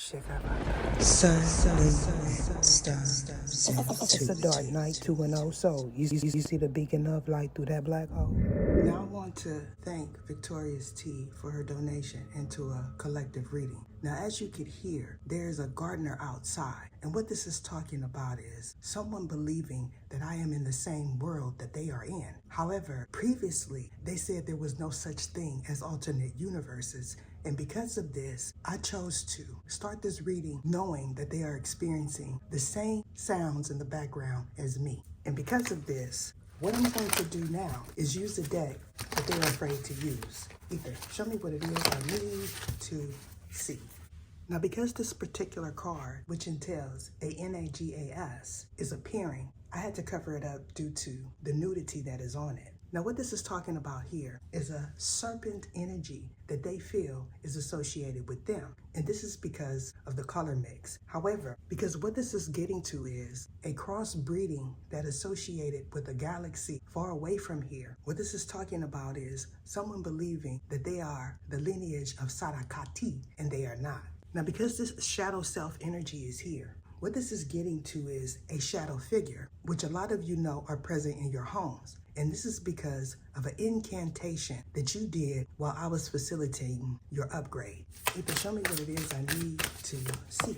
Sun, moon, stars, It's a dark night, 2-0. So, you see the beacon of light through that black hole? Now, I want to thank Victorious T for her donation into a collective reading. Now, as you could hear, there's a gardener outside. And what this is talking about is someone believing that I am in the same world that they are in. However, previously, they said there was no such thing as alternate universes. And because of this, I chose to start this reading knowing that they are experiencing the same sounds in the background as me. And because of this, what I'm going to do now is use a deck that they're afraid to use. Ether, show me what it is I need to see. Now, because this particular card, which entails a NAGAS, is appearing, I had to cover it up due to the nudity that is on it. Now, what this is talking about here is a serpent energy that they feel is associated with them. And this is because of the color mix. However, because what this is getting to is a crossbreeding that associated with a galaxy far away from here. What this is talking about is someone believing that they are the lineage of Sarakati, and they are not. Now, because this shadow self energy is here, what this is getting to is a shadow figure, which a lot of you know are present in your homes. And this is because of an incantation that you did while I was facilitating your upgrade. Ether, show me what it is I need to see.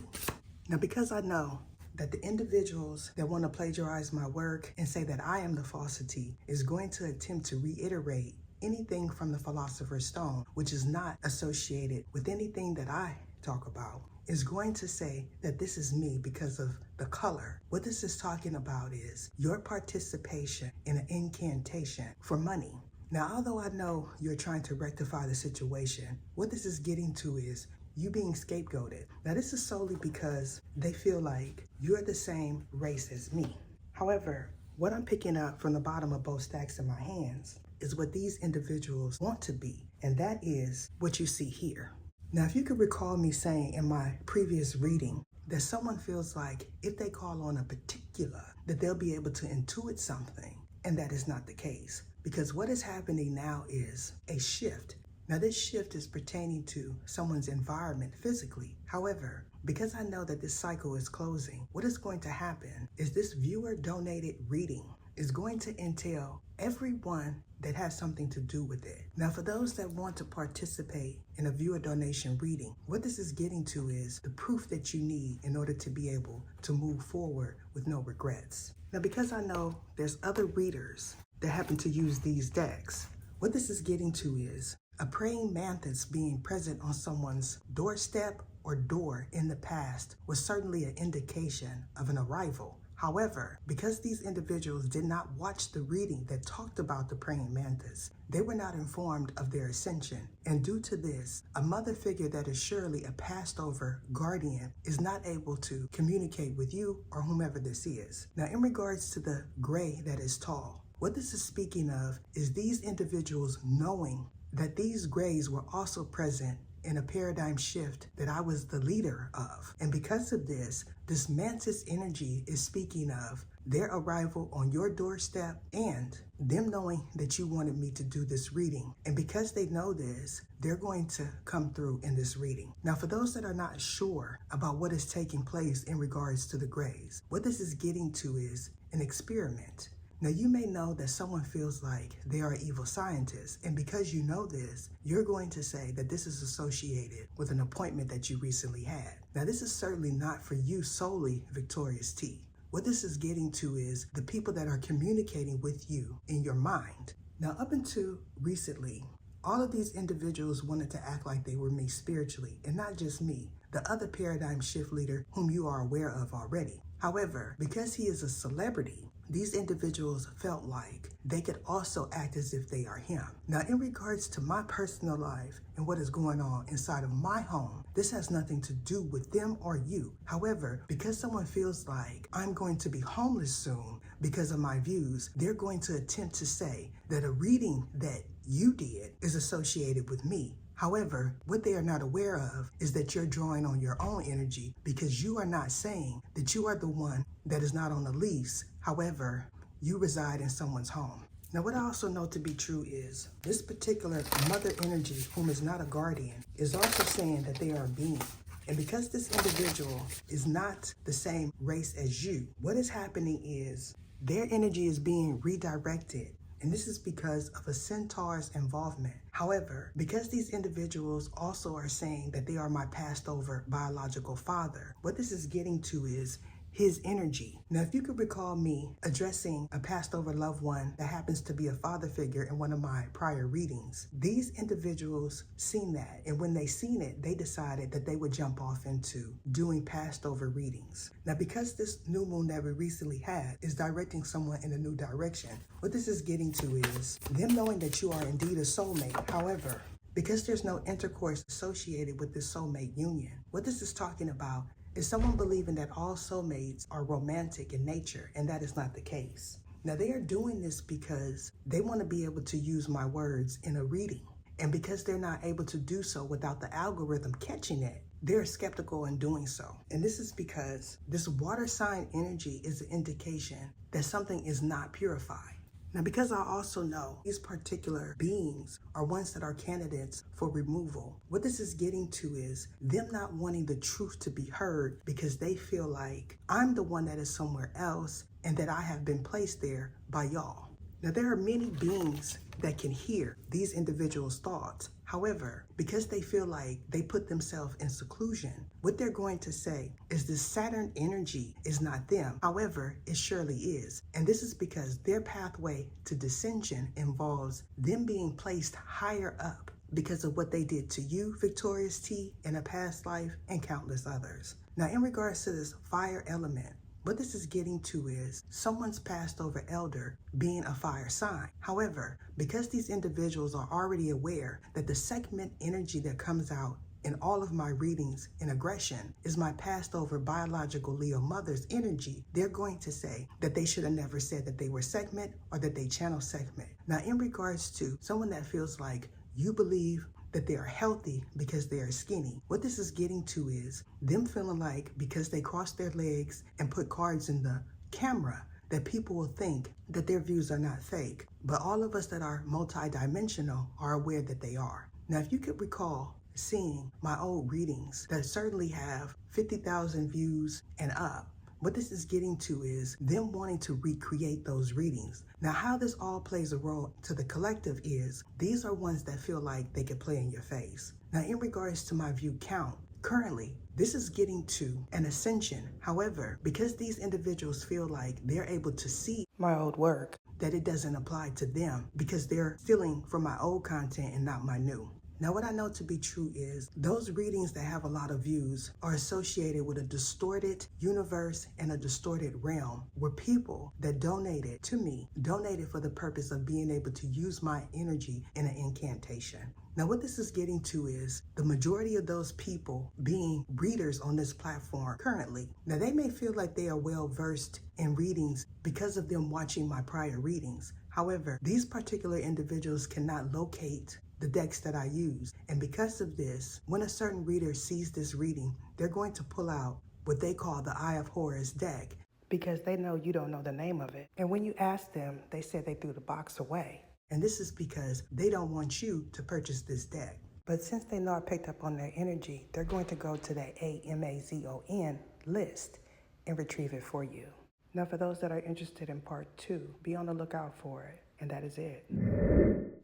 Now, because I know that the individuals that want to plagiarize my work and say that I am the falsity is going to attempt to reiterate anything from the Philosopher's Stone, which is not associated with anything that I talk about, is going to say that this is me because of the color. What this is talking about is your participation in an incantation for money. Now, although I know you're trying to rectify the situation, what this is getting to is you being scapegoated. Now, this is solely because they feel like you're the same race as me. However, what I'm picking up from the bottom of both stacks in my hands is what these individuals want to be, and that is what you see here. Now, if you could recall me saying in my previous reading that someone feels like if they call on a particular, that they'll be able to intuit something, and that is not the case. Because what is happening now is a shift. Now, this shift is pertaining to someone's environment physically. However, because I know that this cycle is closing, what is going to happen is this viewer-donated reading is going to entail everyone that has something to do with it. Now, for those that want to participate in a viewer donation reading, what this is getting to is the proof that you need in order to be able to move forward with no regrets. Now, because I know there's other readers that happen to use these decks, what this is getting to is a praying mantis being present on someone's doorstep or door in the past was certainly an indication of an arrival. However, because these individuals did not watch the reading that talked about the praying mantis, they were not informed of their ascension. And due to this, a mother figure that is surely a passed over guardian is not able to communicate with you or whomever this is. Now, in regards to the gray that is tall, what this is speaking of is these individuals knowing that these grays were also present in a paradigm shift that I was the leader of. And because of this mantis energy is speaking of their arrival on your doorstep and them knowing that you wanted me to do this reading. And because they know this, they're going to come through in this reading. Now, for those that are not sure about what is taking place in regards to the grays, what this is getting to is an experiment. Now, you may know that someone feels like they are an evil scientist, and because you know this, you're going to say that this is associated with an appointment that you recently had. Now, this is certainly not for you solely, Victorious T. What this is getting to is the people that are communicating with you in your mind. Now, up until recently, all of these individuals wanted to act like they were me spiritually, and not just me, the other paradigm shift leader whom you are aware of already. However, because he is a celebrity, these individuals felt like they could also act as if they are him. Now, in regards to my personal life and what is going on inside of my home, this has nothing to do with them or you. However, because someone feels like I'm going to be homeless soon because of my views, they're going to attempt to say that a reading that you did is associated with me. However, what they are not aware of is that you're drawing on your own energy because you are not saying that you are the one that is not on the lease. However, you reside in someone's home. Now, what I also know to be true is this particular mother energy, whom is not a guardian, is also saying that they are a being. And because this individual is not the same race as you, what is happening is their energy is being redirected. And this is because of a centaur's involvement. However, because these individuals also are saying that they are my passed over biological father, what this is getting to is his energy. Now, if you could recall me addressing a passed over loved one that happens to be a father figure in one of my prior readings, these individuals seen that. And when they seen it, they decided that they would jump off into doing passed over readings. Now, because this new moon that we recently had is directing someone in a new direction, what this is getting to is them knowing that you are indeed a soulmate. However, because there's no intercourse associated with this soulmate union, what this is talking about is someone believing that all soulmates are romantic in nature, and that is not the case. Now, they are doing this because they want to be able to use my words in a reading. And because they're not able to do so without the algorithm catching it, they're skeptical in doing so. And this is because this water sign energy is an indication that something is not purified. Now, because I also know these particular beings are ones that are candidates for removal, what this is getting to is them not wanting the truth to be heard because they feel like I'm the one that is somewhere else and that I have been placed there by y'all. Now, there are many beings that can hear these individuals' thoughts. However, because they feel like they put themselves in seclusion, what they're going to say is this Saturn energy is not them. However, it surely is. And this is because their pathway to descension involves them being placed higher up because of what they did to you, Victorious T, in a past life and countless others. Now, in regards to this fire element, what this is getting to is someone's passed over elder being a fire sign. However, because these individuals are already aware that the segment energy that comes out in all of my readings in aggression is my passed over biological Leo mother's energy, they're going to say that they should have never said that they were segment or that they channel segment. Now, in regards to someone that feels like you believe that they are healthy because they are skinny, what this is getting to is them feeling like because they cross their legs and put cards in the camera, that people will think that their views are not fake. But all of us that are multidimensional are aware that they are. Now, if you could recall seeing my old readings that certainly have 50,000 views and up, what this is getting to is them wanting to recreate those readings. Now, how this all plays a role to the collective is these are ones that feel like they could play in your face. Now, in regards to my view count, currently, this is getting to an ascension. However, because these individuals feel like they're able to see my old work, that it doesn't apply to them because they're stealing from my old content and not my new. Now, what I know to be true is those readings that have a lot of views are associated with a distorted universe and a distorted realm where people that donated to me donated for the purpose of being able to use my energy in an incantation. Now, what this is getting to is the majority of those people being readers on this platform currently. Now, they may feel like they are well versed in readings because of them watching my prior readings. However, these particular individuals cannot locate the decks that I use. And because of this, when a certain reader sees this reading, they're going to pull out what they call the Eye of Horus deck because they know you don't know the name of it. And when you ask them, they said they threw the box away. And this is because they don't want you to purchase this deck. But since they know I picked up on their energy, they're going to go to that AMAZON list and retrieve it for you. Now, for those that are interested in part 2, be on the lookout for it. And that is it.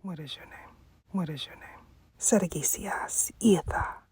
What is your name? What is your name? Saragisias Iatha.